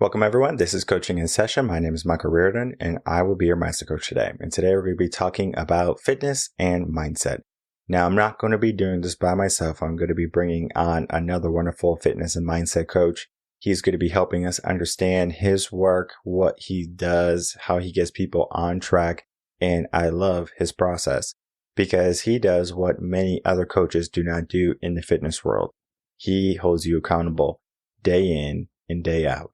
Welcome, everyone. This is Coaching in Session. My name is Michael Rearden, and I will be your Master Coach today. And today we're going to be talking about fitness and mindset. Now, I'm not going to be doing this by myself. I'm going to be bringing on another wonderful fitness and mindset coach. He's going to be helping us understand his work, what he does, how he gets people on track. And I love his process because he does what many other coaches do not do in the fitness world. He holds you accountable day in and day out.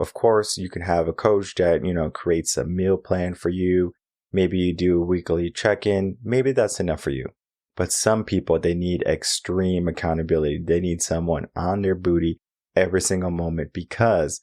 Of course, you can have a coach that, creates a meal plan for you. Maybe you do a weekly check-in. Maybe that's enough for you. But some people, they need extreme accountability. They need someone on their booty every single moment because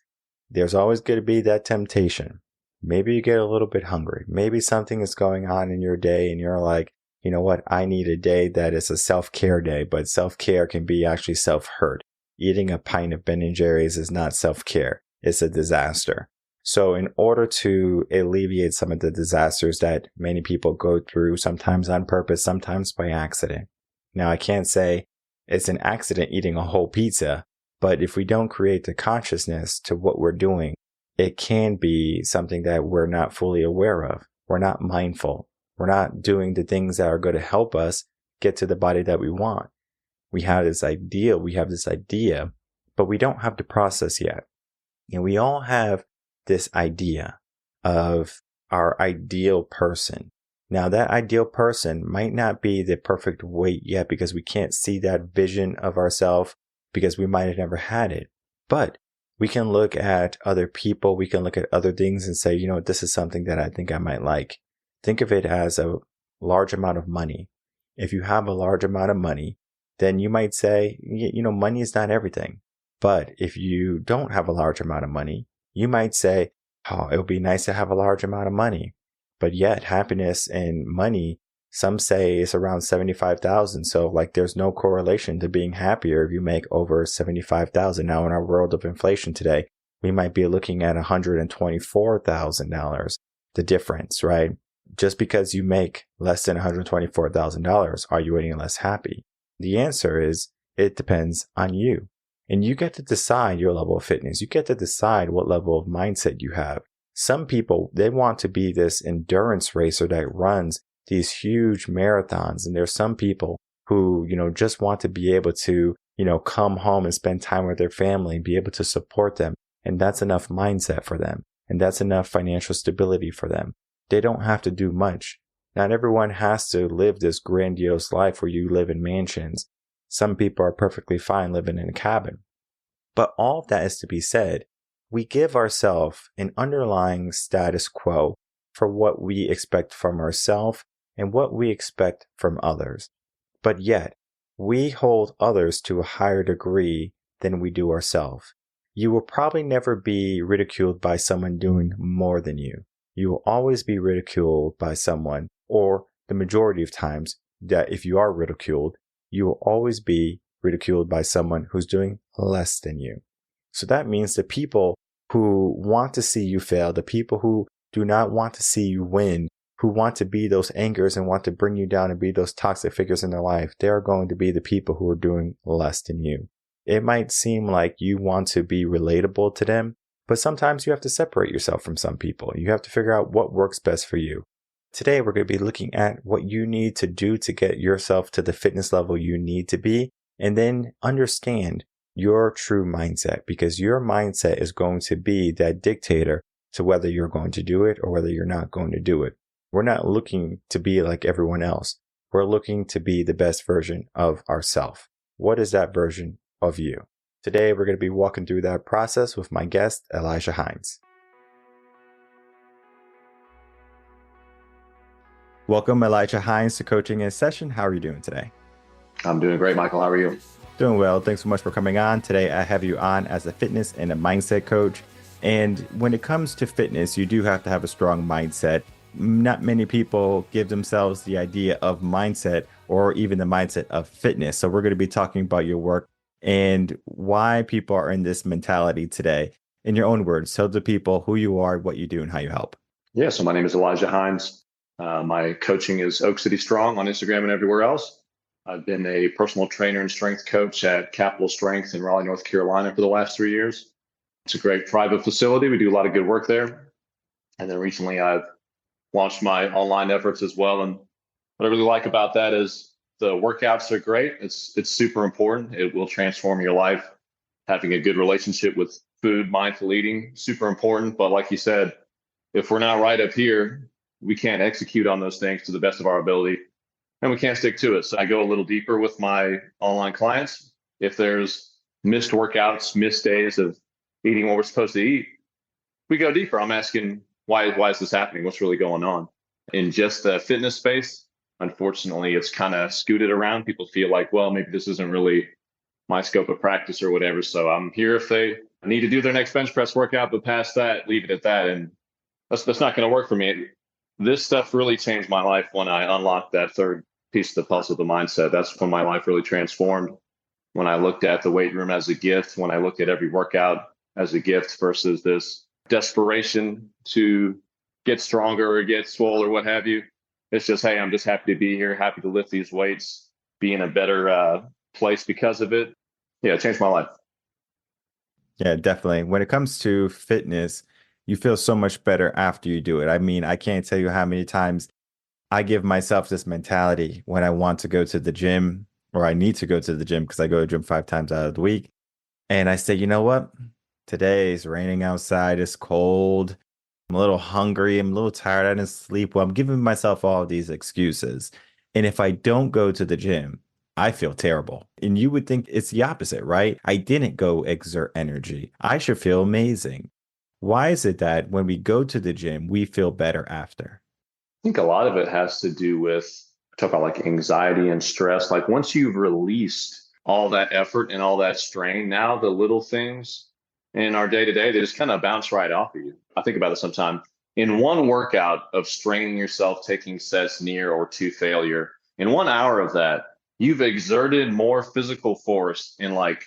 there's always going to be that temptation. Maybe you get a little bit hungry. Maybe something is going on in your day and you're like, you know what? I need a day that is a self-care day, but self-care can be actually self-hurt. Eating a pint of Ben & Jerry's is not self-care. It's a disaster. So in order to alleviate some of the disasters that many people go through, sometimes on purpose, sometimes by accident. Now, I can't say it's an accident eating a whole pizza, but if we don't create the consciousness to what we're doing, it can be something that we're not fully aware of. We're not mindful. We're not doing the things that are going to help us get to the body that we want. We have this idea, but we don't have the process yet. And we all have this idea of our ideal person. Now, that ideal person might not be the perfect weight yet because we can't see that vision of ourselves because we might have never had it. But we can look at other people. We can look at other things and say, this is something that I think I might like. Think of it as a large amount of money. If you have a large amount of money, then you might say, money is not everything. But if you don't have a large amount of money, you might say, oh, it would be nice to have a large amount of money. But yet happiness and money, some say it's around 75,000. So there's no correlation to being happier if you make over 75,000. Now in our world of inflation today, we might be looking at $124,000, the difference, right? Just because you make less than $124,000, are you any less happy? The answer is, it depends on you. And you get to decide your level of fitness. You get to decide what level of mindset you have. Some people, they want to be this endurance racer that runs these huge marathons. And there's some people who, just want to be able to, come home and spend time with their family and be able to support them. And that's enough mindset for them. And that's enough financial stability for them. They don't have to do much. Not everyone has to live this grandiose life where you live in mansions. Some people are perfectly fine living in a cabin. But all of that is to be said, we give ourselves an underlying status quo for what we expect from ourselves and what we expect from others. But yet, we hold others to a higher degree than we do ourselves. You will probably never be ridiculed by someone doing more than you. You will always be ridiculed by someone, or the majority of times that if you are ridiculed, you will always be ridiculed by someone who's doing less than you. So that means the people who want to see you fail, the people who do not want to see you win, who want to be those anchors and want to bring you down and be those toxic figures in their life, they are going to be the people who are doing less than you. It might seem like you want to be relatable to them, but sometimes you have to separate yourself from some people. You have to figure out what works best for you. Today, we're going to be looking at what you need to do to get yourself to the fitness level you need to be, and then understand your true mindset, because your mindset is going to be that dictator to whether you're going to do it or whether you're not going to do it. We're not looking to be like everyone else. We're looking to be the best version of ourselves. What is that version of you? Today, we're going to be walking through that process with my guest, Elijah Hines. Welcome, Elijah Hines, to Coaching in Session. How are you doing today? I'm doing great, Michael. How are you? Doing well. Thanks so much for coming on. Today, I have you on as a fitness and a mindset coach. And when it comes to fitness, you do have to have a strong mindset. Not many people give themselves the idea of mindset or even the mindset of fitness. So we're going to be talking about your work and why people are in this mentality today. In your own words, tell the people who you are, what you do, and how you help. Yeah, so my name is Elijah Hines. My coaching is Oak City Strong on Instagram and everywhere else. I've been a personal trainer and strength coach at Capital Strength in Raleigh, North Carolina for the last 3 years. It's a great private facility. We do a lot of good work there. And then recently I've launched my online efforts as well. And what I really like about that is the workouts are great. It's super important. It will transform your life. Having a good relationship with food, mindful eating, super important. But like you said, if we're not right up here, we can't execute on those things to the best of our ability and we can't stick to it. So I go a little deeper with my online clients. If there's missed workouts, missed days of eating what we're supposed to eat, we go deeper. I'm asking, why is this happening? What's really going on? In just the fitness space, unfortunately, it's kind of scooted around. People feel like, well, maybe this isn't really my scope of practice or whatever. So I'm here if they need to do their next bench press workout, but past that, leave it at that. And that's not going to work for me. This stuff really changed my life when I unlocked that third piece of the puzzle, the mindset. That's when my life really transformed. When I looked at the weight room as a gift, when I looked at every workout as a gift versus this desperation to get stronger or get swole or what have you. It's just, hey, I'm just happy to be here, happy to lift these weights, be in a better place because of it. Yeah, it changed my life. Yeah, definitely. When it comes to fitness, you feel so much better after you do it. I mean, I can't tell you how many times I give myself this mentality when I want to go to the gym or I need to go to the gym because I go to the gym 5 times out of the week. And I say, you know what? Today it's raining outside. It's cold. I'm a little hungry. I'm a little tired. I didn't sleep well. I'm giving myself all of these excuses. And if I don't go to the gym, I feel terrible. And you would think it's the opposite, right? I didn't go exert energy. I should feel amazing. Why is it that when we go to the gym, we feel better after? I think a lot of it has to do with, talk about like anxiety and stress. Like once you've released all that effort and all that strain, now the little things in our day to day, they just kind of bounce right off of you. I think about it sometimes. In one workout of straining yourself, taking sets near or to failure, in 1 hour of that, you've exerted more physical force in like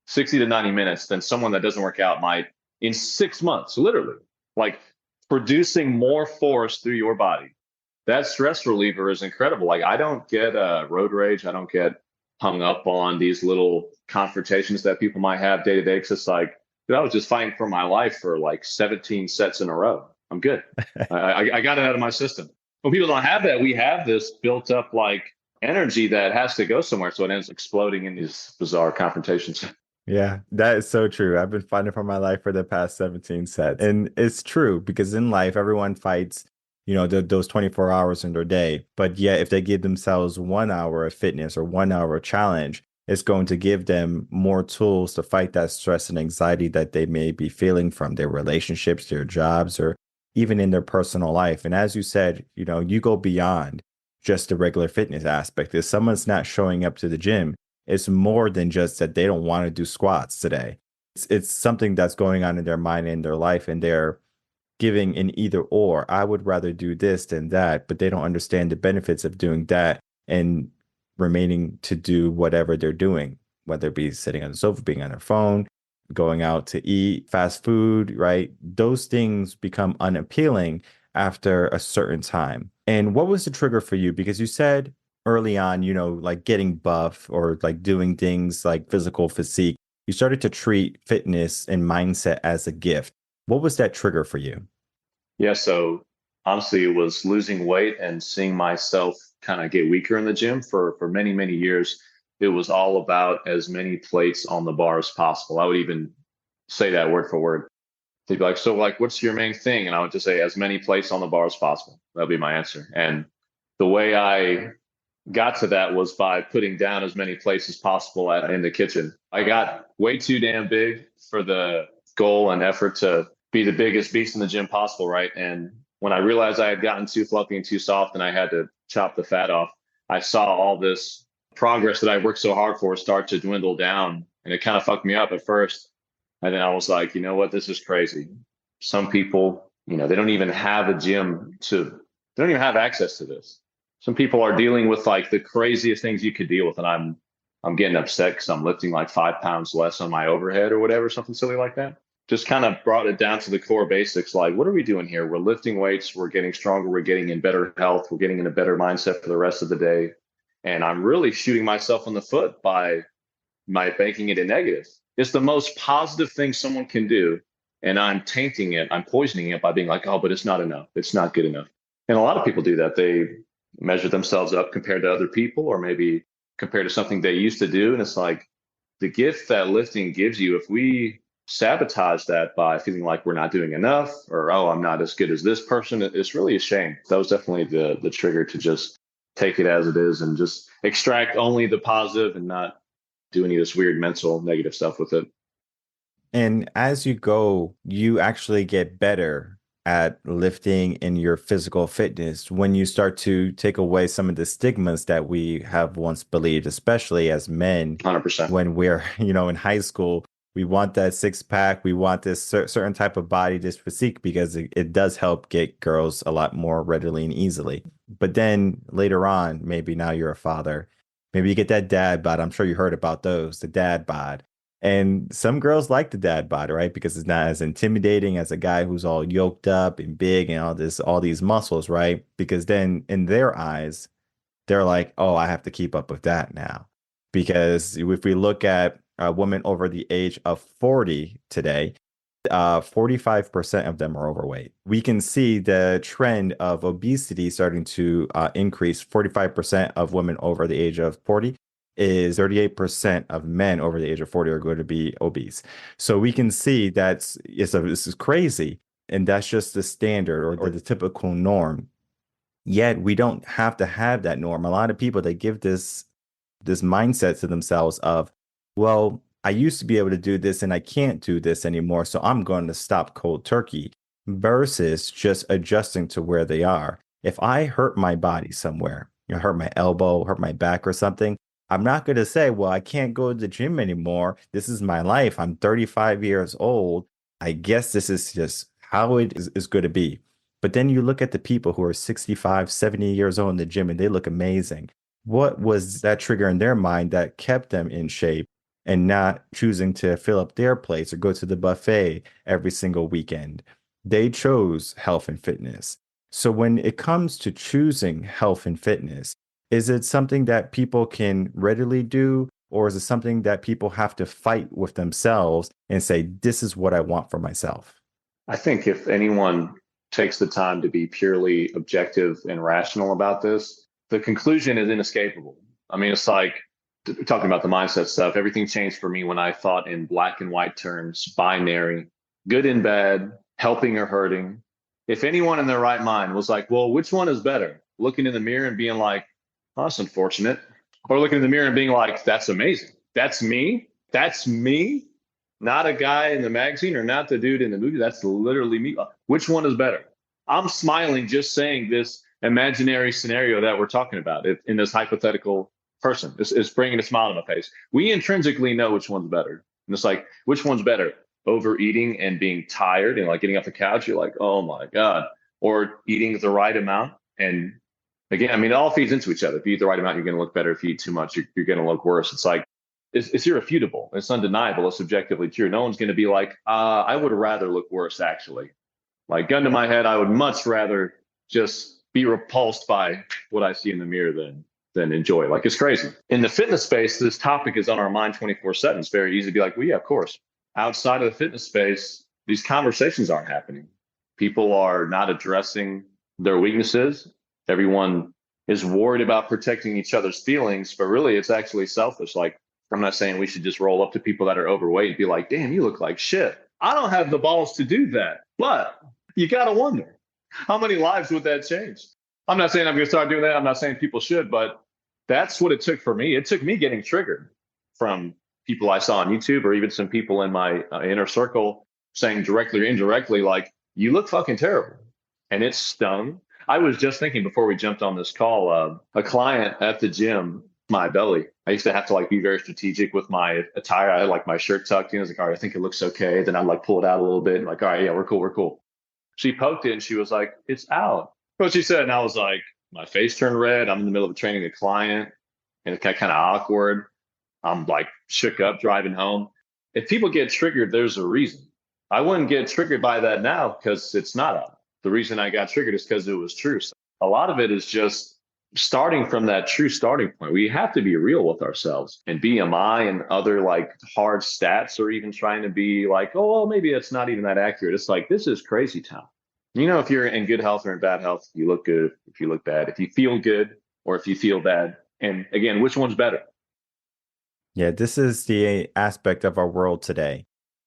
60 to 90 minutes than someone that doesn't work out might in 6 months, literally. Like producing more force through your body. That stress reliever is incredible. Like I don't get road rage. I don't get hung up on these little confrontations that people might have day to day. Cause it's like, dude, I was just fighting for my life for like 17 sets in a row. I'm good. I got it out of my system. When people don't have that, we have this built up like energy that has to go somewhere. So it ends up exploding in these bizarre confrontations. Yeah, that is so true. I've been fighting for my life for the past 17 sets. And it's true because in life, everyone fights, those 24 hours in their day. But yet, if they give themselves 1 hour of fitness or 1 hour challenge, it's going to give them more tools to fight that stress and anxiety that they may be feeling from their relationships, their jobs, or even in their personal life. And as you said, you go beyond just the regular fitness aspect. If someone's not showing up to the gym, it's more than just that they don't want to do squats today. It's something that's going on in their mind and their life, and they're giving an either or. I would rather do this than that, but they don't understand the benefits of doing that and remaining to do whatever they're doing, whether it be sitting on the sofa, being on their phone, going out to eat fast food, right? Those things become unappealing after a certain time. And what was the trigger for you? Because you said early on, like getting buff or like doing things like physical physique, you started to treat fitness and mindset as a gift. What was that trigger for you? Yeah. So honestly, it was losing weight and seeing myself kind of get weaker in the gym for many, many years. It was all about as many plates on the bar as possible. I would even say that word for word. They'd be like, so like, what's your main thing? And I would just say as many plates on the bar as possible. That'd be my answer. And the way I got to that was by putting down as many plates as possible in the kitchen. I got way too damn big for the goal and effort to be the biggest beast in the gym possible, right? And when I realized I had gotten too fluffy and too soft and I had to chop the fat off, I saw all this progress that I worked so hard for start to dwindle down. And it kind of fucked me up at first. And then I was like, you know what? This is crazy. Some people, they don't even have a gym they don't even have access to this. Some people are dealing with like the craziest things you could deal with. And I'm getting upset because I'm lifting like 5 pounds less on my overhead or whatever, something silly like that. Just kind of brought it down to the core basics. Like, what are we doing here? We're lifting weights. We're getting stronger. We're getting in better health. We're getting in a better mindset for the rest of the day. And I'm really shooting myself in the foot by banking it in negative. It's the most positive thing someone can do. And I'm tainting it, I'm poisoning it by being like, oh, but it's not enough. It's not good enough. And a lot of people do that. They measure themselves up compared to other people, or maybe compared to something they used to do. And it's like the gift that lifting gives you, if we sabotage that by feeling like we're not doing enough, or, oh, I'm not as good as this person, it's really a shame. That was definitely the trigger to just take it as it is and just extract only the positive and not do any of this weird mental negative stuff with it. And as you go, you actually get better at lifting in your physical fitness when you start to take away some of the stigmas that we have once believed, especially as men, 100%. when we're, in high school. We want that six pack. We want this certain type of body, this physique, because it does help get girls a lot more readily and easily. But then later on, maybe now you're a father, maybe you get that dad bod. I'm sure you heard about those, the dad bod. And some girls like the dad bod, right? Because it's not as intimidating as a guy who's all yoked up and big and all these muscles, right? Because then in their eyes, they're like, oh, I have to keep up with that now. Because if we look at a woman over the age of 40 today, 45% of them are overweight. We can see the trend of obesity starting to increase. 45% of women over the age of 40 is 38% of men over the age of 40 are going to be obese. So we can see this is crazy. And that's just the standard or the typical norm. Yet we don't have to have that norm. A lot of people, they give this mindset to themselves of, well, I used to be able to do this and I can't do this anymore, so I'm going to stop cold turkey, versus just adjusting to where they are. If I hurt my body somewhere, hurt my elbow, hurt my back or something, I'm not going to say, well, I can't go to the gym anymore. This is my life. I'm 35 years old. I guess this is just how it is going to be. But then you look at the people who are 65, 70 years old in the gym and they look amazing. What was that trigger in their mind that kept them in shape and not choosing to fill up their plates or go to the buffet every single weekend? They chose health and fitness. So when it comes to choosing health and fitness, is it something that people can readily do, or is it something that people have to fight with themselves and say, this is what I want for myself? I think if anyone takes the time to be purely objective and rational about this, the conclusion is inescapable. I mean, it's like talking about the mindset stuff. Everything changed for me when I thought in black and white terms, binary, good and bad, helping or hurting. If anyone in their right mind was like, well, which one is better? Looking in the mirror and being like, oh, that's unfortunate. Or looking in the mirror and being like, that's amazing. That's me. That's me. Not a guy in the magazine or not the dude in the movie. That's literally me. Which one is better? I'm smiling just saying this imaginary scenario that we're talking about in this hypothetical person. It's bringing a smile to my face. We intrinsically know which one's better. And it's like, which one's better? Overeating and being tired and like getting off the couch. You're like, oh my God. Or eating the right amount. And again, I mean, it all feeds into each other. If you eat the right amount, you're going to look better. If you eat too much, you're going to look worse. It's like, it's irrefutable. It's undeniable. It's subjectively true. No one's going to be like, I would rather look worse, actually. Like, gun to my head, I would much rather just be repulsed by what I see in the mirror than enjoy. Like, it's crazy. In the fitness space, this topic is on our mind 24/7. It's very easy to be like, well, yeah, of course. Outside of the fitness space, these conversations aren't happening. People are not addressing their weaknesses. Everyone is worried about protecting each other's feelings, but really it's actually selfish. Like, I'm not saying we should just roll up to people that are overweight and be like, damn, you look like shit. I don't have the balls to do that. But you got to wonder, how many lives would that change? I'm not saying I'm going to start doing that. I'm not saying people should, but that's what it took for me. It took me getting triggered from people I saw on YouTube or even some people in my inner circle saying directly or indirectly, like, you look fucking terrible. And it stung. I was just thinking before we jumped on this call, a client at the gym, my belly. I used to have to like be very strategic with my attire. I had like my shirt tucked in. I was like, all right, I think it looks okay. Then I'd like pull it out a little bit and like, all right, yeah, we're cool, we're cool. She poked it and she was like, it's out. What she said. And I was like, my face turned red. I'm in the middle of training a client and it got kind of awkward. I'm like shook up driving home. If people get triggered, there's a reason. I wouldn't get triggered by that now because it's not out. The reason I got triggered is because it was true. So a lot of it is just starting from that true starting point, we have to be real with ourselves. And BMI and other like hard stats, or even trying to be like, oh, well, maybe it's not even that accurate. It's like, this is crazy town. If you're in good health or in bad health, you look good, if you look bad, if you feel good or if you feel bad. And again, which one's better? Yeah, this is the aspect of our world today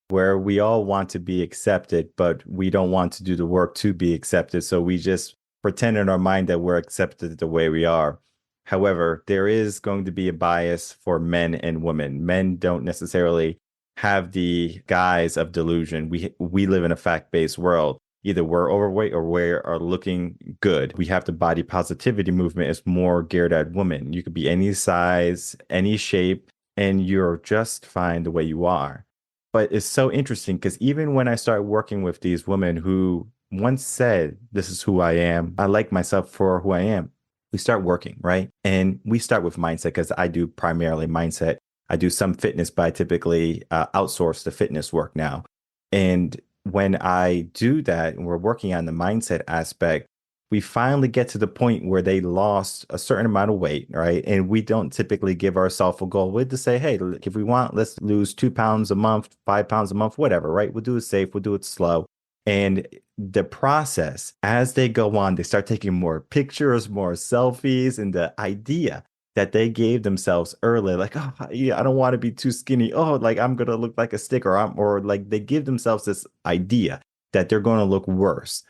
where we all want to be accepted, but we don't want to do the work to be accepted. So we just pretend in our mind that we're accepted the way we are. However, there is going to be a bias for men and women. Men don't necessarily have the guise of delusion. We live in a fact-based world. Either we're overweight or we are looking good. We have the body positivity movement is more geared at women. You could be any size, any shape, and you're just fine the way you are. But it's so interesting because even when I start working with these women who once said, this is who I am, I like myself for who I am, we start working, right? And we start with mindset because I do primarily mindset. I do some fitness, but I typically outsource the fitness work now. And when I do that and we're working on the mindset aspect, we finally get to the point where they lost a certain amount of weight, right? And we don't typically give ourselves a goal. We just say, hey, look, if we want, let's lose 2 pounds a month, 5 pounds a month, whatever, right? We'll do it safe, we'll do it slow. And the process, as they go on, they start taking more pictures, more selfies, and the idea that they gave themselves early, like, oh, yeah, I don't want to be too skinny. Oh, like I'm gonna look like a stick, or like they give themselves this idea that they're going to look worse,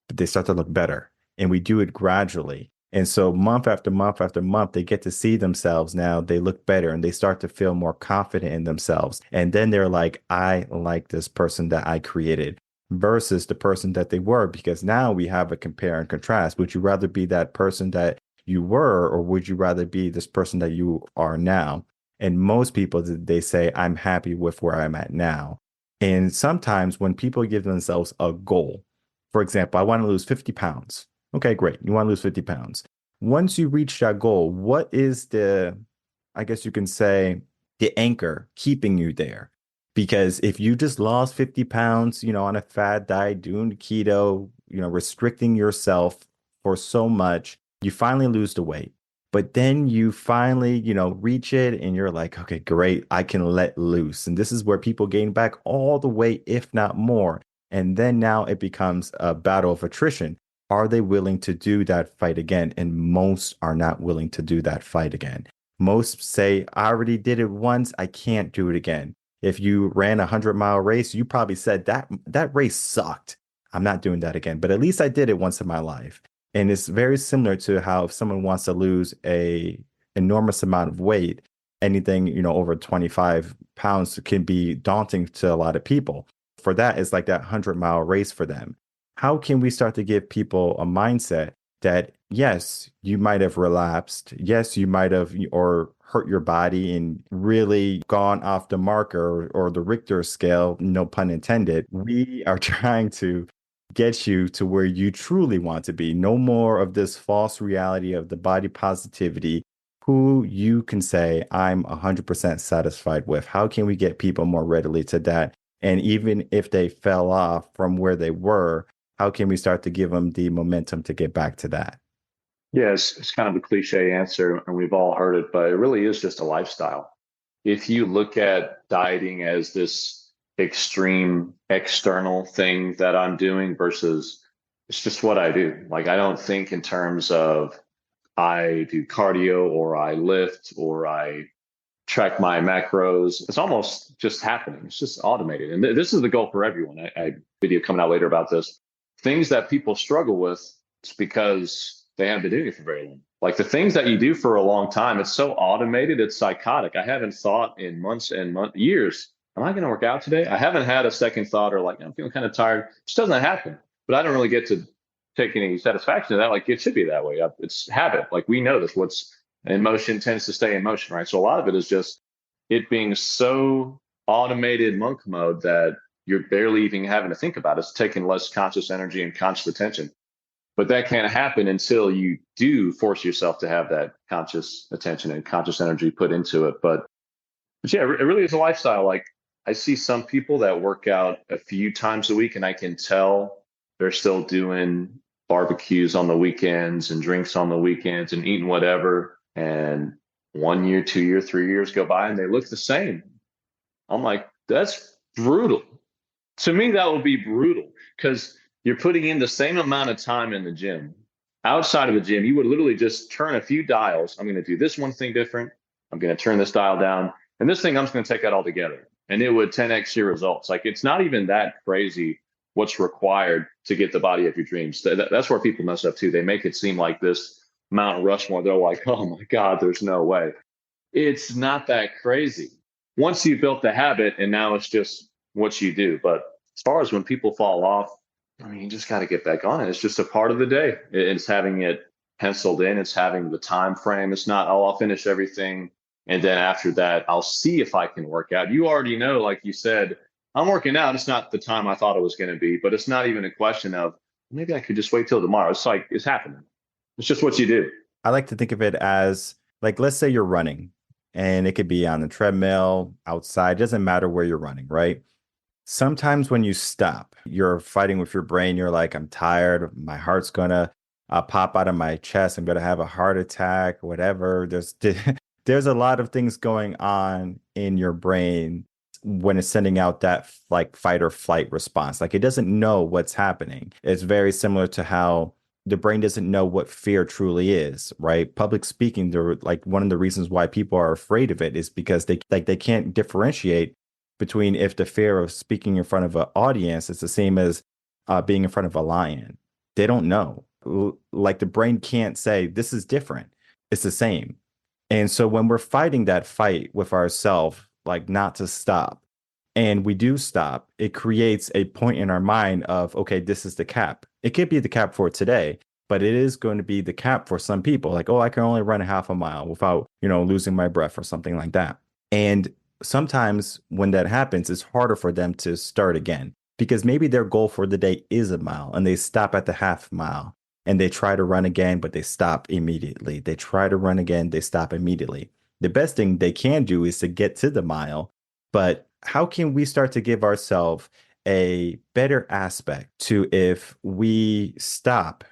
but they start to look better. And we do it gradually. And so month after month after month, they get to see themselves now. They look better and they start to feel more confident in themselves. And then they're like, I like this person that I created versus the person that they were, because now we have a compare and contrast. Would you rather be that person that you were, or would you rather be this person that you are now? And most people, they say, I'm happy with where I'm at now. And sometimes when people give themselves a goal, for example, I want to lose 50 pounds. Okay, great. You want to lose 50 pounds. Once you reach that goal, what is I guess you can say, the anchor keeping you there? Because if you just lost 50 pounds, on a fad diet, doing keto, restricting yourself for so much, you finally lose the weight. But then you finally, reach it and you're like, okay, great, I can let loose. And this is where people gain back all the weight, if not more. And then now it becomes a battle of attrition. Are they willing to do that fight again? And most are not willing to do that fight again. Most say, I already did it once, I can't do it again. If you ran a 100-mile race, you probably said that race sucked. I'm not doing that again. But at least I did it once in my life. And it's very similar to how if someone wants to lose a enormous amount of weight, anything, over 25 pounds can be daunting to a lot of people. For that, it's like that 100-mile race for them. How can we start to give people a mindset that, yes, you might have relapsed. Yes, you might have or hurt your body and really gone off the marker or the Richter scale, no pun intended. We are trying to get you to where you truly want to be. No more of this false reality of the body positivity, who you can say, I'm 100% satisfied with. How can we get people more readily to that? And even if they fell off from where they were, how can we start to give them the momentum to get back to that? Yeah, it's kind of a cliche answer, and we've all heard it, but it really is just a lifestyle. If you look at dieting as this extreme external thing that I'm doing versus it's just what I do. Like, I don't think in terms of I do cardio or I lift or I track my macros. It's almost just happening. It's just automated. And this is the goal for everyone. I video coming out later about this. Things that people struggle with, it's because they haven't been doing it for very long. Like the things that you do for a long time, it's so automated, it's psychotic. I haven't thought in months and years, am I going to work out today? I haven't had a second thought or like, I'm feeling kind of tired. It just doesn't happen. But I don't really get to take any satisfaction in that. Like it should be that way. It's habit. Like we know this. What's in motion tends to stay in motion, right? So a lot of it is just it being so automated monk mode that you're barely even having to think about it. It's taking less conscious energy and conscious attention. But that can't happen until you do force yourself to have that conscious attention and conscious energy put into it. But yeah, it really is a lifestyle. Like I see some people that work out a few times a week and I can tell they're still doing barbecues on the weekends and drinks on the weekends and eating whatever. And 1 year, 2 year, 3 years go by and they look the same. I'm like, that's brutal. To me, that would be brutal because you're putting in the same amount of time in the gym. Outside of the gym, you would literally just turn a few dials. I'm going to do this one thing different. I'm going to turn this dial down. And this thing, I'm just going to take that all together. And it would 10x your results. Like, it's not even that crazy what's required to get the body of your dreams. That's where people mess up too. They make it seem like this Mount Rushmore. They're like, oh my God, there's no way. It's not that crazy. Once you built the habit and now it's just what you do. But as far as when people fall off, I mean, you just got to get back on it. It's just a part of the day. It's having it penciled in. It's having the time frame. It's not, oh, I'll finish everything. And then after that, I'll see if I can work out. You already know, like you said, I'm working out. It's not the time I thought it was going to be, but it's not even a question of maybe I could just wait till tomorrow. It's like, it's happening. It's just what you do. I like to think of it as, like, let's say you're running and it could be on the treadmill, outside. It doesn't matter where you're running, right? Sometimes when you stop, you're fighting with your brain. You're like, I'm tired. My heart's going to pop out of my chest. I'm going to have a heart attack, whatever. There's a lot of things going on in your brain when it's sending out that like fight or flight response. Like, it doesn't know what's happening. It's very similar to how the brain doesn't know what fear truly is, right? Public speaking, like one of the reasons why people are afraid of it is because they can't differentiate between if the fear of speaking in front of an audience is the same as being in front of a lion. They don't know. Like, the brain can't say this is different. It's the same. And so when we're fighting that fight with ourselves, like not to stop, and we do stop, it creates a point in our mind of, okay, this is the cap. It could be the cap for today, but it is going to be the cap for some people. Like, oh, I can only run a half a mile without, losing my breath or something like that. And sometimes when that happens, it's harder for them to start again because maybe their goal for the day is a mile and they stop at the half mile. And they try to run again, but they stop immediately. They try to run again, they stop immediately. The best thing they can do is to get to the mile. But how can we start to give ourselves a better aspect to if we stop,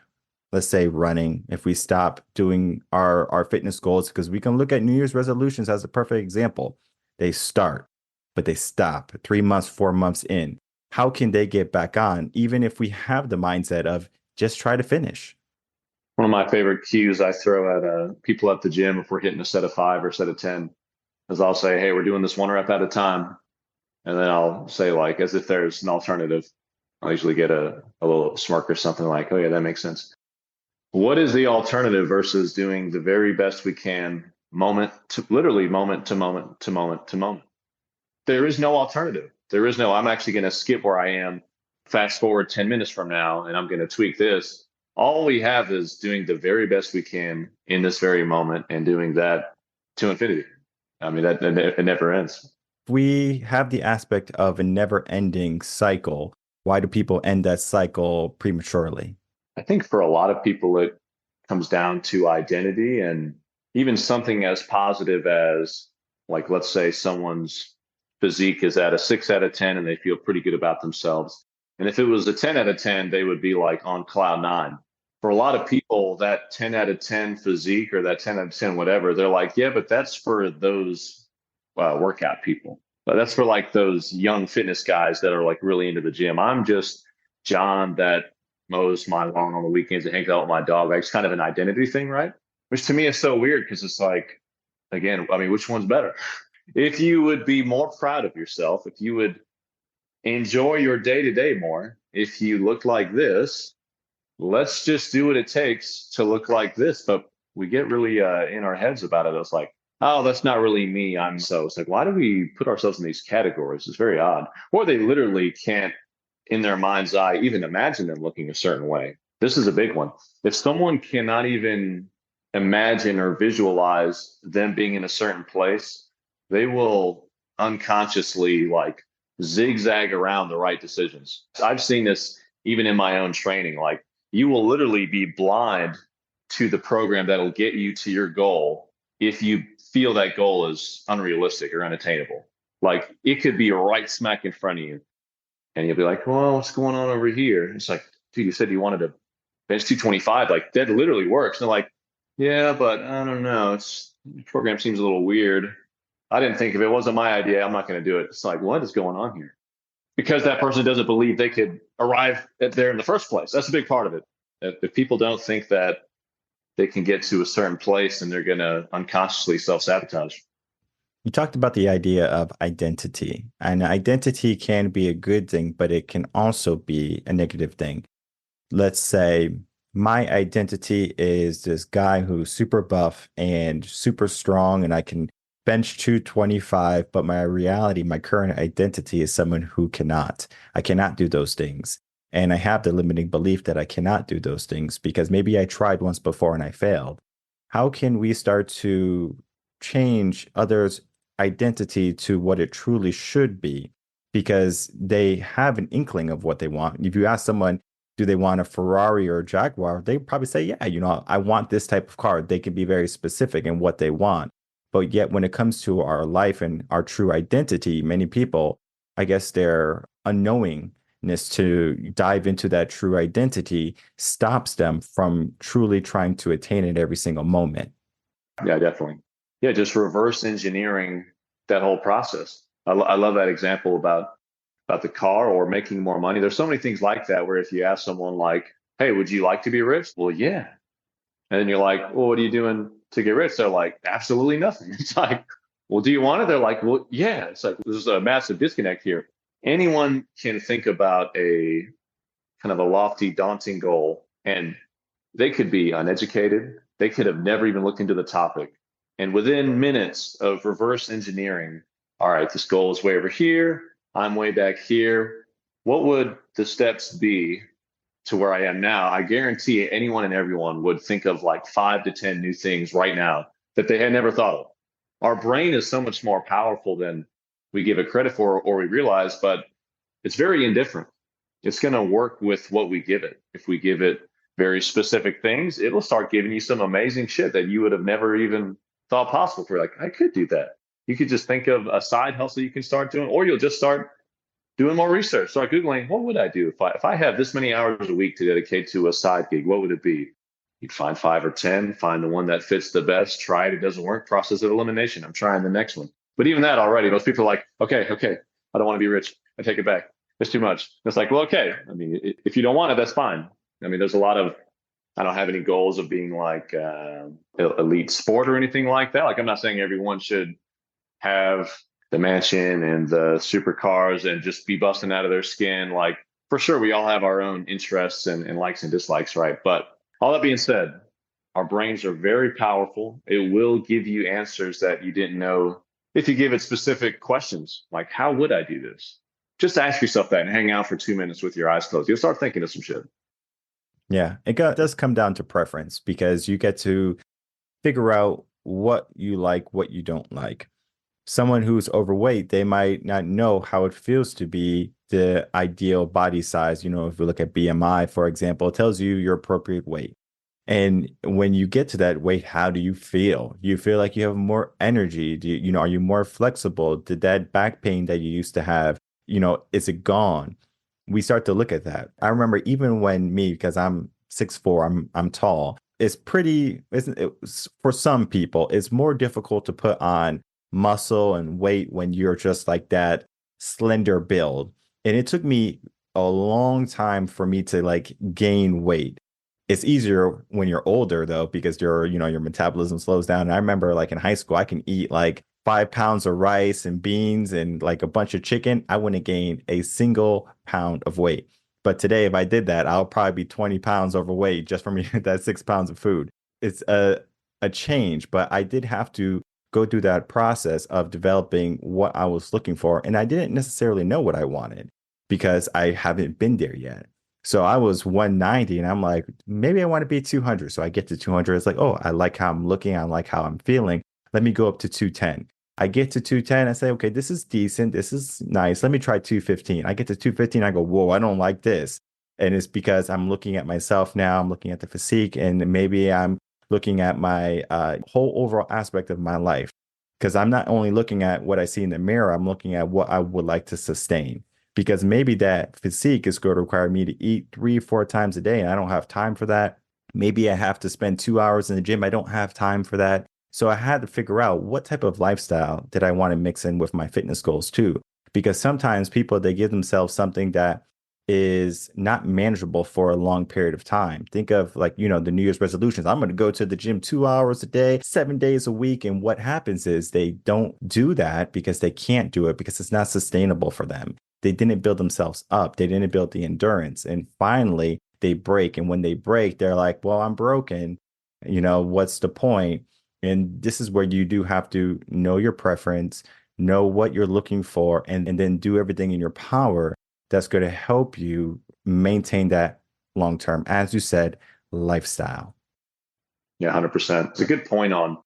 let's say running, if we stop doing our fitness goals, because we can look at New Year's resolutions as a perfect example. They start, but they stop 3 months, 4 months in. How can they get back on, even if we have the mindset of just try to finish? One of my favorite cues I throw at people at the gym if we're hitting a set of 5 or a set of 10 is I'll say, hey, we're doing this 1 rep at a time. And then I'll say, like, as if there's an alternative, I'll usually get a little smirk or something like, oh, yeah, that makes sense. What is the alternative versus doing the very best we can, literally moment to moment to moment to moment? There is no alternative. There is no, I'm actually going to skip where I am, fast forward 10 minutes from now, and I'm going to tweak this. All we have is doing the very best we can in this very moment and doing that to infinity. I mean, that it never ends. We have the aspect of a never-ending cycle. Why do people end that cycle prematurely? I think for a lot of people, it comes down to identity and even something as positive as, like, let's say someone's physique is at a 6 out of 10 and they feel pretty good about themselves. And if it was a 10 out of 10, they would be like on cloud 9. For a lot of people, that 10 out of 10 physique or that 10 out of 10 whatever, they're like, yeah, but that's for those workout people. But that's for like those young fitness guys that are like really into the gym. I'm just John that mows my lawn on the weekends and hangs out with my dog. Like, it's kind of an identity thing, right? Which to me is so weird because it's like, again, I mean, which one's better? If you would be more proud of yourself, if you would enjoy your day-to-day more, if you look like this, let's just do what it takes to look like this. But we get really in our heads about it. It's like, oh, that's not really me. It's like, why do we put ourselves in these categories? It's very odd. Or they literally can't, in their mind's eye, even imagine them looking a certain way. This is a big one. If someone cannot even imagine or visualize them being in a certain place, they will unconsciously like zigzag around the right decisions. I've seen this even in my own training. Like, you will literally be blind to the program that'll get you to your goal if you feel that goal is unrealistic or unattainable. Like, it could be right smack in front of you and you'll be like, well, what's going on over here? It's like, dude, you said you wanted to bench 225, like that literally works. And they're like, yeah, but I don't know. The program seems a little weird. I didn't think if it wasn't my idea, I'm not going to do it. It's like, what is going on here? Because that person doesn't believe they could arrive at there in the first place. That's a big part of it. If people don't think that they can get to a certain place, and they're going to unconsciously self-sabotage. You talked about the idea of identity, and identity can be a good thing, but it can also be a negative thing. Let's say my identity is this guy who's super buff and super strong, and I can bench 225, but my reality, my current identity is someone who cannot. I cannot do those things. And I have the limiting belief that I cannot do those things because maybe I tried once before and I failed. How can we start to change others' identity to what it truly should be? Because they have an inkling of what they want. If you ask someone, do they want a Ferrari or a Jaguar? They probably say, yeah, I want this type of car. They can be very specific in what they want. But yet when it comes to our life and our true identity, many people, I guess their unknowingness to dive into that true identity stops them from truly trying to attain it every single moment. Yeah, definitely. Yeah, just reverse engineering that whole process. I love that example about the car or making more money. There's so many things like that where if you ask someone like, hey, would you like to be rich? Well, yeah. And then you're like, well, what are you doing to get rich? They're like, absolutely nothing. It's like, well, do you want it? They're like, well, yeah. It's like, there's a massive disconnect here. Anyone can think about a kind of a lofty, daunting goal, and they could be uneducated. They could have never even looked into the topic. And within minutes of reverse engineering, all right, this goal is way over here. I'm way back here. What would the steps be to where I am now? I guarantee anyone and everyone would think of like 5 to 10 new things right now that they had never thought of. Our brain is so much more powerful than we give it credit for or we realize, but it's very indifferent. It's going to work with what we give it. If we give it very specific things, it'll start giving you some amazing shit that you would have never even thought possible. For like, I could do that. You could just think of a side hustle you can start doing, or you'll just start doing more research. Start Googling, what would I do if I have this many hours a week to dedicate to a side gig? What would it be? You'd find 5 or 10, find the one that fits the best, try it. It doesn't work, process of elimination. I'm trying the next one. But even that already, most people are like, okay, I don't want to be rich. I take it back. It's too much. It's like, well, okay. I mean, if you don't want it, that's fine. I mean, there's a lot of, I don't have any goals of being like elite sport or anything like that. Like, I'm not saying everyone should have the mansion and the supercars and just be busting out of their skin. Like, for sure, we all have our own interests and likes and dislikes, right? But all that being said, our brains are very powerful. It will give you answers that you didn't know if you give it specific questions. Like, how would I do this? Just ask yourself that and hang out for 2 minutes with your eyes closed. You'll start thinking of some shit. Yeah, does come down to preference because you get to figure out what you like, what you don't like. Someone who's overweight, they might not know how it feels to be the ideal body size. You know, if we look at BMI, for example, it tells you your appropriate weight. And when you get to that weight, how do you feel? You feel like you have more energy? Are you more flexible? Did that back pain that you used to have, is it gone? We start to look at that. I remember even when because I'm 6'4", I'm tall. It's pretty, isn't it? For some people, it's more difficult to put on muscle and weight when you're just like that slender build. And it took me a long time for me to like gain weight. It's easier when you're older though, because your metabolism slows down. And I remember like in high school, I can eat like 5 pounds of rice and beans and like a bunch of chicken. I wouldn't gain a single pound of weight. But today, if I did that, I'll probably be 20 pounds overweight just from that 6 pounds of food. It's a change, but I did have to go through that process of developing what I was looking for. And I didn't necessarily know what I wanted because I haven't been there yet. So I was 190 and I'm like, maybe I want to be 200. So I get to 200. It's like, oh, I like how I'm looking. I like how I'm feeling. Let me go up to 210. I get to 210. I say, okay, this is decent. This is nice. Let me try 215. I get to 215. I go, whoa, I don't like this. And it's because I'm looking at myself now. I'm looking at the physique and maybe I'm looking at my whole overall aspect of my life. Because I'm not only looking at what I see in the mirror, I'm looking at what I would like to sustain. because maybe that physique is going to require me to eat 3, 4 times a day, and I don't have time for that. Maybe I have to spend 2 hours in the gym. I don't have time for that. So I had to figure out what type of lifestyle did I want to mix in with my fitness goals too. Because sometimes people, they give themselves something that is not manageable for a long period of time. Think of like, the New Year's resolutions. I'm going to go to the gym 2 hours a day, 7 days a week. And what happens is they don't do that because they can't do it because it's not sustainable for them. They didn't build themselves up. They didn't build the endurance. And finally, they break. And when they break, they're like, well, I'm broken. What's the point? And this is where you do have to know your preference, know what you're looking for, and then do everything in your power that's going to help you maintain that long term, as you said, lifestyle. Yeah, 100%. It's a good point on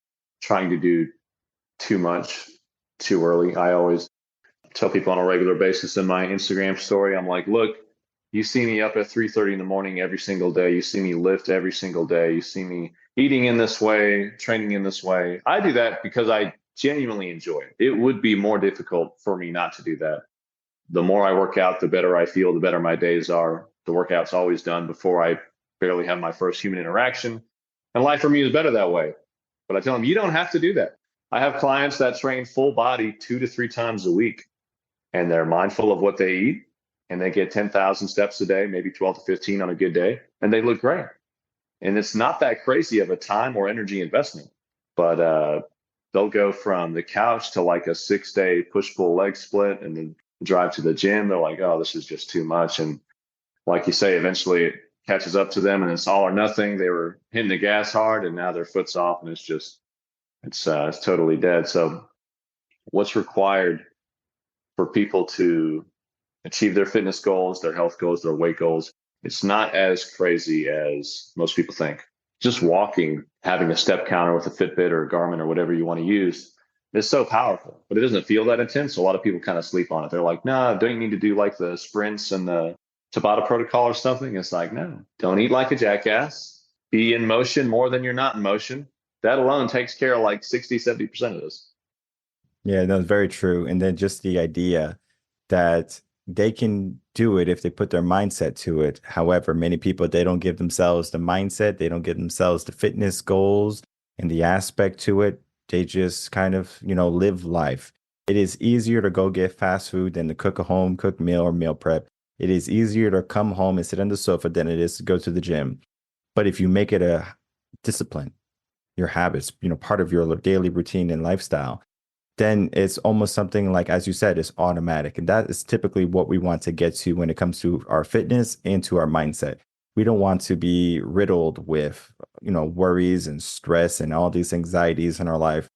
trying to do too much too early. I always tell people on a regular basis in my Instagram story, I'm like, look, you see me up at 3:30 in the morning every single day. You see me lift every single day. You see me eating in this way, training in this way. I do that because I genuinely enjoy it. It would be more difficult for me not to do that. The more I work out, the better I feel, the better my days are. The workout's always done before I barely have my first human interaction. And life for me is better that way. But I tell them, you don't have to do that. I have clients that train full body 2 to 3 times a week, and they're mindful of what they eat, and they get 10,000 steps a day, maybe 12 to 15 on a good day, and they look great. And it's not that crazy of a time or energy investment, but they'll go from the couch to like a 6-day push-pull leg split and then drive to the gym. They're like, oh, this is just too much. And like you say, eventually it catches up to them and it's all or nothing. They were hitting the gas hard and now their foot's off and it's totally dead. So what's required for people to achieve their fitness goals, their health goals, their weight goals? It's not as crazy as most people think. Just walking, having a step counter with a Fitbit or a Garmin or whatever you want to use is so powerful, but it doesn't feel that intense. So a lot of people kind of sleep on it. They're like, nah, don't you need to do like the sprints and the Tabata protocol or something? It's like, no, don't eat like a jackass. Be in motion more than you're not in motion. That alone takes care of like 60, 70% of this. Yeah, that's very true. And then just the idea that they can do it if they put their mindset to it. However, many people, they don't give themselves the mindset, they don't give themselves the fitness goals and the aspect to it. They just kind of, live life. It is easier to go get fast food than to cook a home cooked meal or meal prep. It is easier to come home and sit on the sofa than it is to go to the gym. But if you make it a discipline, your habits, part of your daily routine and lifestyle, then it's almost something like, as you said, it's automatic. And that is typically what we want to get to when it comes to our fitness and to our mindset. We don't want to be riddled with, worries and stress and all these anxieties in our life.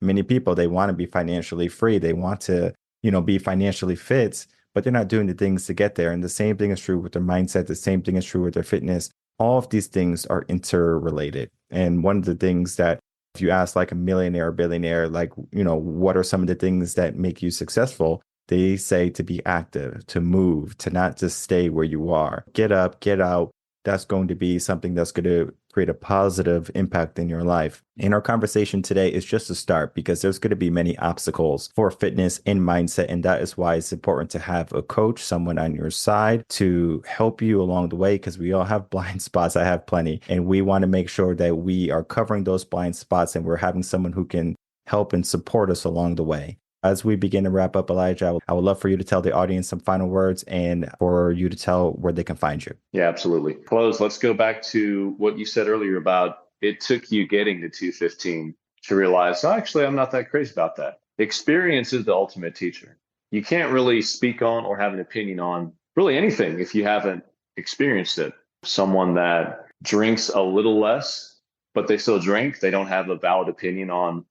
Many people, they want to be financially free. They want to, be financially fit, but they're not doing the things to get there. And the same thing is true with their mindset. The same thing is true with their fitness. All of these things are interrelated. And one of the things that, if you ask like a millionaire or billionaire, like, what are some of the things that make you successful? They say to be active, to move, to not just stay where you are. Get up, get out. That's going to be something that's going to create a positive impact in your life. And our conversation today is just a start because there's going to be many obstacles for fitness and mindset. And that is why it's important to have a coach, someone on your side to help you along the way, because we all have blind spots. I have plenty. And we want to make sure that we are covering those blind spots and we're having someone who can help and support us along the way. As we begin to wrap up, Elijah, I would love for you to tell the audience some final words and for you to tell where they can find you. Yeah, absolutely. Close. Let's go back to what you said earlier about it took you getting to 215 to realize, oh, actually, I'm not that crazy about that. Experience is the ultimate teacher. You can't really speak on or have an opinion on really anything if you haven't experienced it. Someone that drinks a little less, but they still drink, they don't have a valid opinion on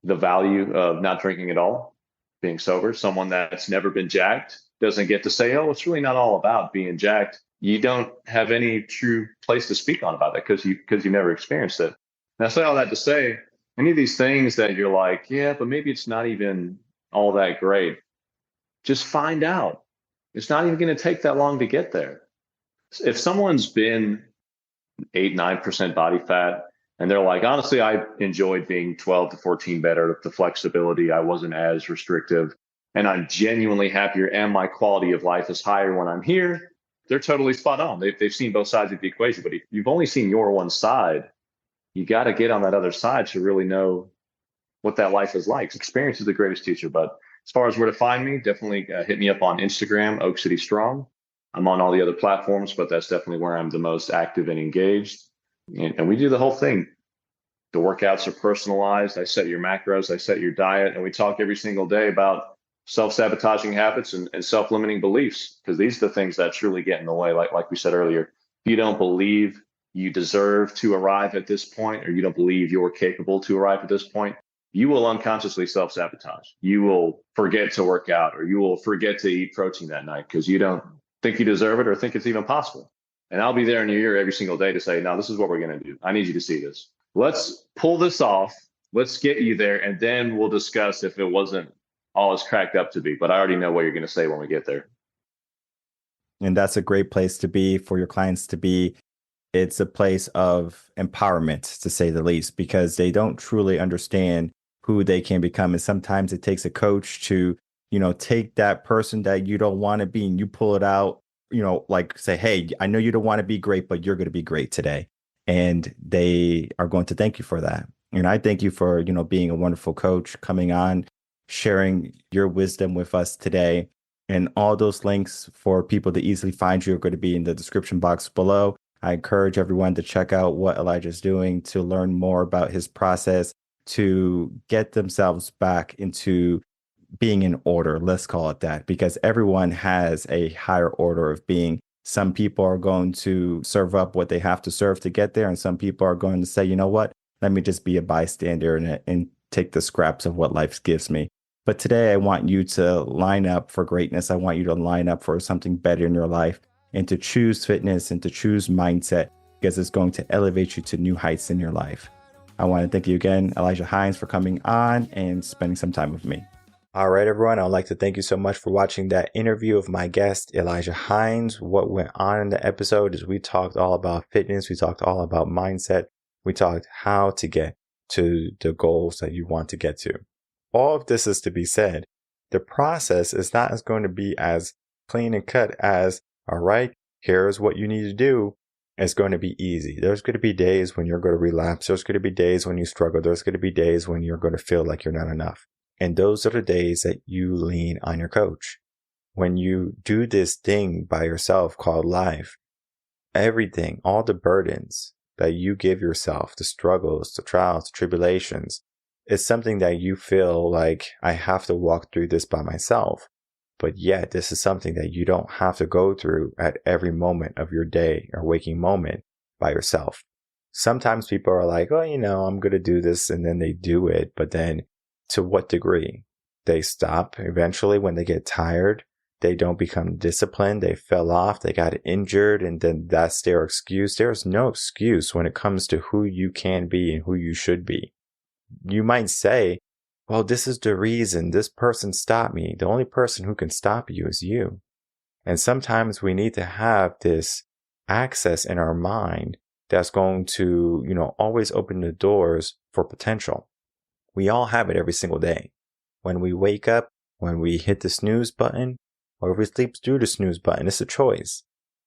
the value of not drinking at all, being sober. Someone that's never been jacked doesn't get to say, oh, it's really not all about being jacked. You don't have any true place to speak on about that because you never experienced it. And I say all that to say, any of these things that you're like, yeah, but maybe it's not even all that great. Just find out. It's not even going to take that long to get there. If someone's been 8, 9% body fat, and they're like, honestly, I enjoyed being 12 to 14 better, the flexibility. I wasn't as restrictive. and I'm genuinely happier and my quality of life is higher when I'm here, they're totally spot on. They've seen both sides of the equation. But if you've only seen your one side, you got to get on that other side to really know what that life is like. Experience is the greatest teacher. But as far as where to find me, definitely hit me up on Instagram, Oak City Strong. I'm on all the other platforms, but that's definitely where I'm the most active and engaged. And we do the whole thing. The workouts are personalized. I set your macros, I set your diet, and we talk every single day about self-sabotaging habits and self-limiting beliefs, because these are the things that truly get in the way. Like we said earlier, if you don't believe you deserve to arrive at this point, or you don't believe you're capable to arrive at this point, you will unconsciously self-sabotage. You will forget to work out, or you will forget to eat protein that night because you don't think you deserve it or think it's even possible. And I'll be there in your ear every single day to say, no, this is what we're going to do. I need you to see this. Let's pull this off. Let's get you there. And then we'll discuss if it wasn't all it's cracked up to be. But I already know what you're going to say when we get there. And that's a great place to be for your clients to be. It's a place of empowerment, to say the least, because they don't truly understand who they can become. And sometimes it takes a coach to, take that person that you don't want to be and you pull it out, like say, hey, I know you don't want to be great, but you're going to be great today. And they are going to thank you for that. And I thank you for, being a wonderful coach, coming on, sharing your wisdom with us today. And all those links for people to easily find you are going to be in the description box below. I encourage everyone to check out what Elijah is doing, to learn more about his process, to get themselves back into being in order. Let's call it that, because everyone has a higher order of being. Some people are going to serve up what they have to serve to get there. And some people are going to say, you know what, let me just be a bystander and take the scraps of what life gives me. But today I want you to line up for greatness. I want you to line up for something better in your life, and to choose fitness and to choose mindset, because it's going to elevate you to new heights in your life. I want to thank you again, Elijah Hines, for coming on and spending some time with me. All right, everyone. I'd like to thank you so much for watching that interview of my guest, Elijah Hines. What went on in the episode is we talked all about fitness. We talked all about mindset. We talked how to get to the goals that you want to get to. All of this is to be said. The process is not going to be as clean and cut as, all right, here's what you need to do. It's going to be easy. There's going to be days when you're going to relapse. There's going to be days when you struggle. There's going to be days when you're going to feel like you're not enough. And those are the days that you lean on your coach. When you do this thing by yourself called life, everything, all the burdens that you give yourself, the struggles, the trials, the tribulations, it's something that you feel like, I have to walk through this by myself. But yet, this is something that you don't have to go through at every moment of your day or waking moment by yourself. Sometimes people are like, oh, I'm going to do this, and then they do it. But then to what degree? They stop eventually when they get tired. They don't become disciplined. They fell off. They got injured. And then that's their excuse. There's no excuse when it comes to who you can be and who you should be. You might say, well, this is the reason this person stopped me. The only person who can stop you is you. And sometimes we need to have this access in our mind that's going to, always open the doors for potential. We all have it every single day. When we wake up, when we hit the snooze button, or if we sleep through the snooze button, it's a choice.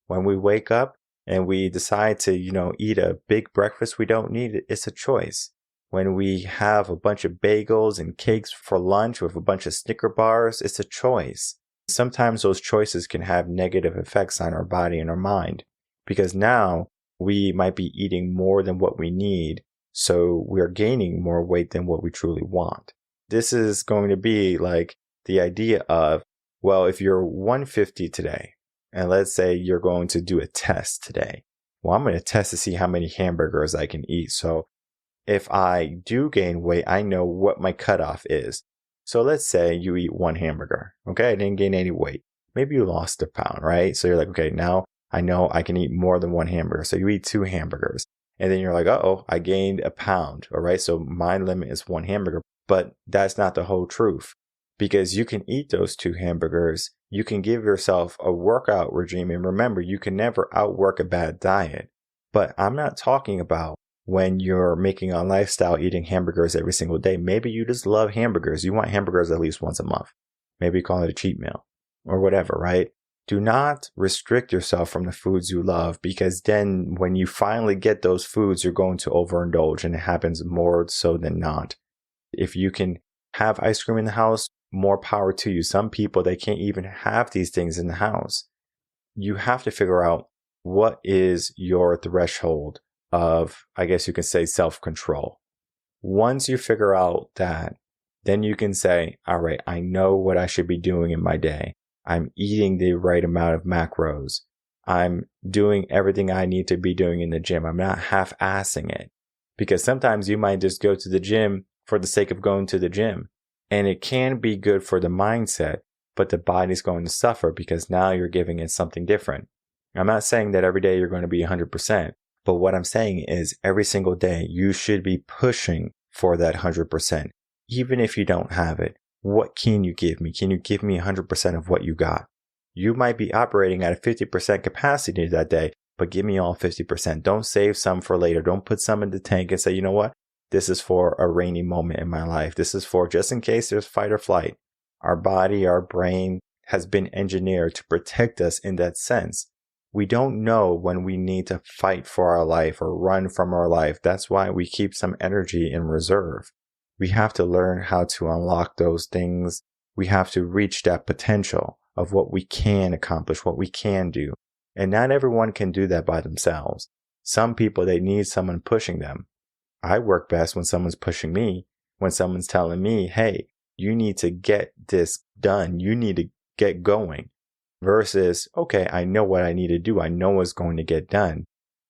When we wake up and we decide to, eat a big breakfast we don't need, it's a choice. When we have a bunch of bagels and cakes for lunch with a bunch of Snicker bars, it's a choice. Sometimes those choices can have negative effects on our body and our mind, because now we might be eating more than what we need. So we're gaining more weight than what we truly want. This is going to be like the idea of, well, if you're 150 today, and let's say you're going to do a test today. Well, I'm going to test to see how many hamburgers I can eat. So if I do gain weight, I know what my cutoff is. So let's say you eat one hamburger. Okay, I didn't gain any weight. Maybe you lost a pound, right? So you're like, okay, now I know I can eat more than one hamburger. So you eat 2 hamburgers. And then you're like, uh-oh, I gained a pound. All right, so my limit is 1 hamburger. But that's not the whole truth. Because you can eat those 2 hamburgers. You can give yourself a workout regime. And remember, you can never outwork a bad diet. But I'm not talking about when you're making a lifestyle eating hamburgers every single day. Maybe you just love hamburgers. You want hamburgers at least once a month. Maybe call it a cheat meal or whatever, right? Do not restrict yourself from the foods you love, because then when you finally get those foods, you're going to overindulge, and it happens more so than not. If you can have ice cream in the house, more power to you. Some people, they can't even have these things in the house. You have to figure out what is your threshold of, I guess you can say, self-control. Once you figure out that, then you can say, all right, I know what I should be doing in my day. I'm eating the right amount of macros. I'm doing everything I need to be doing in the gym. I'm not half-assing it, because sometimes you might just go to the gym for the sake of going to the gym, and it can be good for the mindset, but the body's going to suffer because now you're giving it something different. I'm not saying that every day you're going to be 100%, but what I'm saying is every single day you should be pushing for that 100%. Even if you don't have it, what can you give me? Can you give me 100% of what you got? You might be operating at a 50% capacity that day, but give me all 50%. Don't save some for later. Don't put some in the tank and say, you know what? This is for a rainy moment in my life. This is for just in case there's fight or flight. Our body, our brain has been engineered to protect us in that sense. We don't know when we need to fight for our life or run from our life. That's why we keep some energy in reserve. We have to learn how to unlock those things. We have to reach that potential of what we can accomplish, what we can do. And not everyone can do that by themselves. Some people, they need someone pushing them. I work best when someone's pushing me, when someone's telling me, hey, you need to get this done. You need to get going. Versus, okay, I know what I need to do. I know what's going to get done.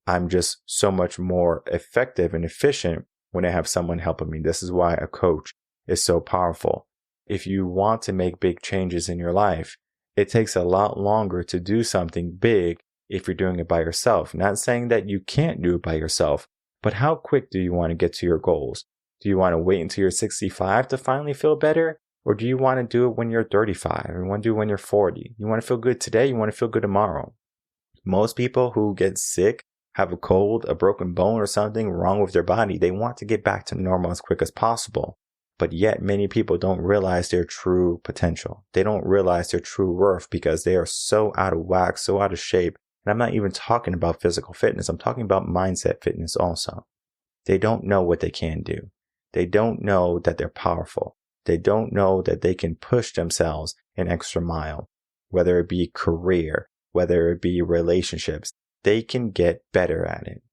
I'm just so much more effective and efficient when I have someone helping me. This is why a coach is so powerful. If you want to make big changes in your life, it takes a lot longer to do something big if you're doing it by yourself. Not saying that you can't do it by yourself, but how quick do you want to get to your goals? Do you want to wait until you're 65 to finally feel better? Or do you want to do it when you're 35? Or you want to do it when you're 40? You want to feel good today? You want to feel good tomorrow? Most people who get sick, have a cold, a broken bone, or something wrong with their body, they want to get back to normal as quick as possible. But yet many people don't realize their true potential. They don't realize their true worth because they are so out of whack, so out of shape. And I'm not even talking about physical fitness. I'm talking about mindset fitness also. They don't know what they can do. They don't know that they're powerful. They don't know that they can push themselves an extra mile, whether it be career, whether it be relationships. They can get better at it.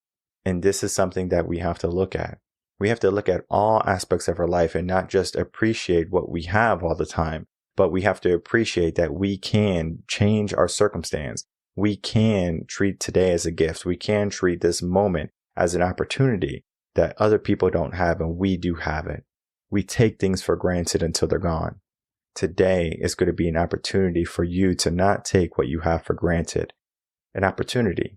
And this is something that we have to look at. We have to look at all aspects of our life and not just appreciate what we have all the time, but we have to appreciate that we can change our circumstance. We can treat today as a gift. We can treat this moment as an opportunity that other people don't have and we do have it. We take things for granted until they're gone. Today is going to be an opportunity for you to not take what you have for granted. An opportunity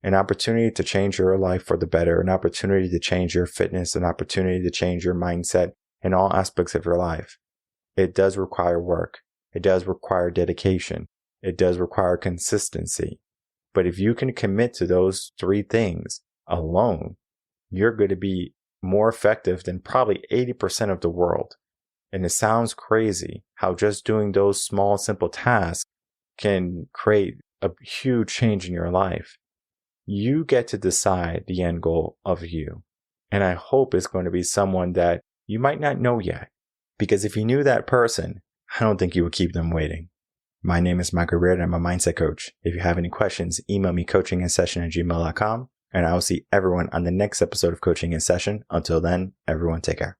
to change your life for the better, an opportunity to change your fitness, an opportunity to change your mindset in all aspects of your life. It does require work. It does require dedication. It does require consistency. But if you can commit to those 3 things alone, you're going to be more effective than probably 80% of the world. And it sounds crazy how just doing those small, simple tasks can create a huge change in your life. You get to decide the end goal of you. And I hope it's going to be someone that you might not know yet. Because if you knew that person, I don't think you would keep them waiting. My name is Michael Rearden. I'm a mindset coach. If you have any questions, email me coachinginsession@gmail.com. And I will see everyone on the next episode of Coaching in Session. Until then, everyone take care.